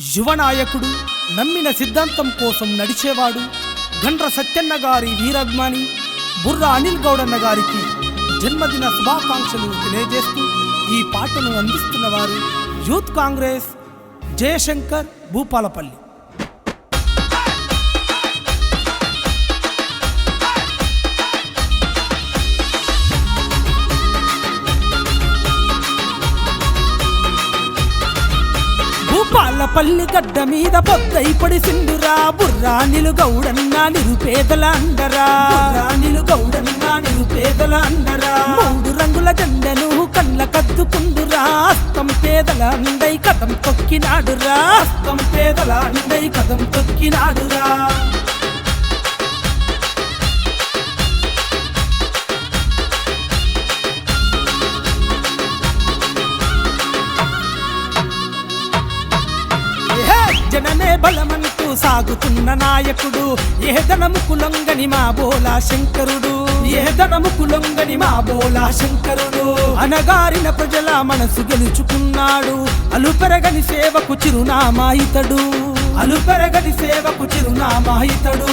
యువ నాయకుడు, నమ్మిన సిద్ధాంతం కోసం నడిచేవాడు, గండ్ర సత్యన్న గారి వీరాభిమాని బుర్రా అనిల్ గౌడన్న గారికి జన్మదిన శుభాకాంక్షలు తెలియజేస్తూ ఈ పాటను అందిస్తున్నవారు యూత్ కాంగ్రెస్ జయశంకర్ భూపాలపల్లి. భూపాలపల్లి గడ్డ మీద పొద్దై పడిసిండురా బుర్రా అనిల్ గౌడన్న నిరుపేదల అండరా. అనిల్ గౌడన్న నిరుపేదల అండరా. 3 రంగుల జెండను కళ్ళ కద్దుకుండురా. అస్తం పేదల అండై కదం తొక్కినాడురా. అస్తం పేదల అండై కదం తొక్కినాడురా. జనమే బలమంటూ సాగుతున్న నాయకుడు, ఏదనముకు లొంగని మా బోలా శంకరుడు. ఏదనముకు లొంగని మా బోలా శంకరుడు. అనగారిన ప్రజల మనసు గెలుచుకున్నాడు. అలుపెరగని సేవకు చిరునామా ఇతడు. అలుపెరగని సేవకు చిరునామా ఇతడు.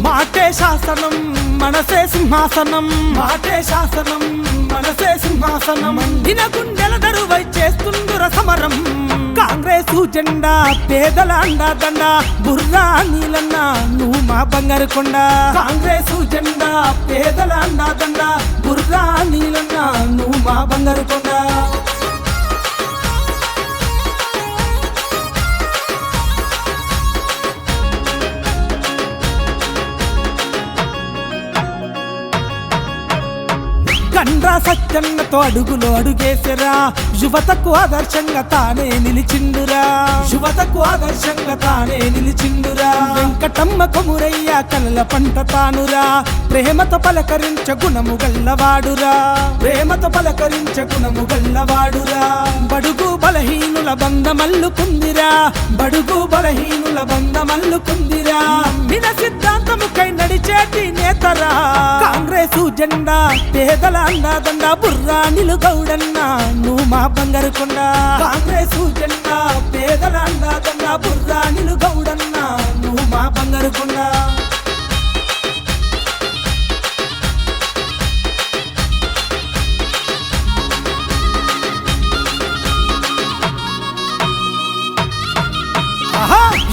మాటే శాసనం మనసే సింహాసనం. మాటే శాసనం మనసే సింహాసనం. దిన గుండెల దరువై చేస్తుండుర సమరం. కాంగ్రెసు జెండా పేదల అండా దండ. బుర్రా అనిలన్న నువ్వు మా బంగారు కొండ. కాంగ్రెసు జెండా పేదల అండా దండ. బుర్రా అనిలన్న నువ్వు మా బంగారు కొండ. గండ్రా సత్యన్నతో అడుగులో అడుగేసరా. యువతకు ఆదర్శంగా తానే నిలిచిండురా. యువతకు ఆదర్శంగా తానే నిలిచిండురా. వెంకటమ్మ కొమురయ్య కలల పంట తానురా. ప్రేమతో పలకరించ గుణము గల్లవాడురా. ప్రేమతో పలకరించ గుణము గల్లవాడురా. బడుగు బలహీనుల బంధమల్లుకుందిరా. బడుగు బలహీనుల బంధమల్లుకుందిరా. మిన సిద్ధాంతముకై నడిచేటి నేతరా. కాంగ్రెసు జెండా పేదల అండాదండ. బుర్రా అనిల్ గౌడన్న నువ్వు మా బంగారు కొండ. కాంగ్రెసు జెండా పేదల అండాదండ. బుర్రా అనిల్ గౌడన్న నువ్వు మా బంగారు కొండ.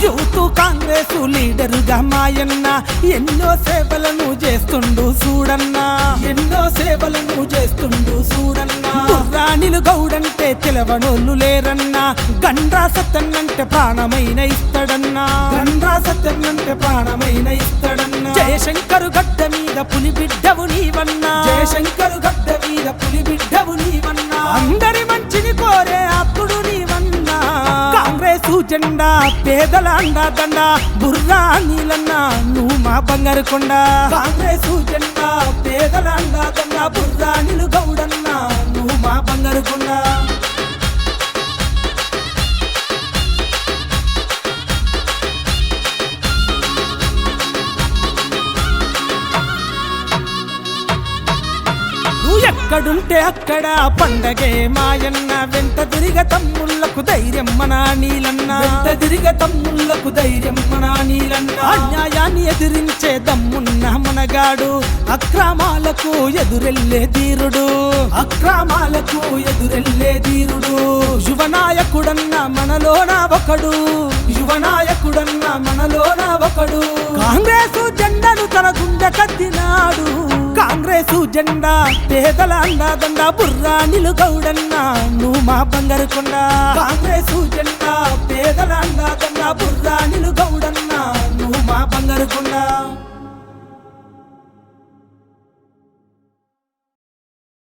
యూత్ కాంగ్రెసు లీడరుగా మాయన్న ఎన్నో సేవలను చేస్తుండు చూడన్నా. ఎన్నో సేవలను చేస్తుండు చూడన్నా. బుర్రా అనిల్ గౌడంటే తెలవనోళ్ళు లేరన్నా. గండ్రా సత్యన్నంటే ప్రాణమైన ఇస్తాడన్నా. గండ్రా సత్యన్నంటే ప్రాణమైన ఇస్తాడన్నా. జయశంకరు గడ్డ మీద పులి బిడ్డవు నీవన్నా. జయశంకరు గడ్డ మీద పులి బిడ్డవు నీవన్నా. అందరి మంచిని కోరే అప్పుడు నీవన్నా. కాంగ్రెసు జెండా పేదల అండా దండ. బుర్రా అనిలన్న నువ్వు మా బంగారు కొండ. కాంగ్రెసు జెండా పేదల అండా దండ. బుర్రా అనిల్ గౌడన్న నువ్వు మా బంగారు కొండ. ఎక్కడుంటే అక్కడ పండగే మాయన్న. వెంట తిరిగ తమ్ముళ్లకు ధైర్యం మన నీలన్న. వెంట తిరిగ తమ్ముళ్లకు ధైర్యం మన నీలన్న. అన్యాయాన్ని ఎదిరించే దమ్మున్న మనగాడు. అక్రమాలకు ఎదురెళ్లే ధీరుడు. అక్రమాలకు ఎదురెళ్లే ధీరుడు. యువ నాయకుడన్న మనలోన ఒకడు. యువ నాయకుడన్న మనలోన ఒకడు. కాంగ్రెసు జెండాను తన గుండె కద్దినాడు. కాంగ్రెసు జెండా పేదల అండా దండ. బుర్రా అనిల్ గౌడన్న నువ్వు మా బంగారు కొండ. కాంగ్రెసు జెండా పేదల అండా దండ. బుర్రా అనిల్ గౌడన్న నువ్వు మా బంగారు కొండ.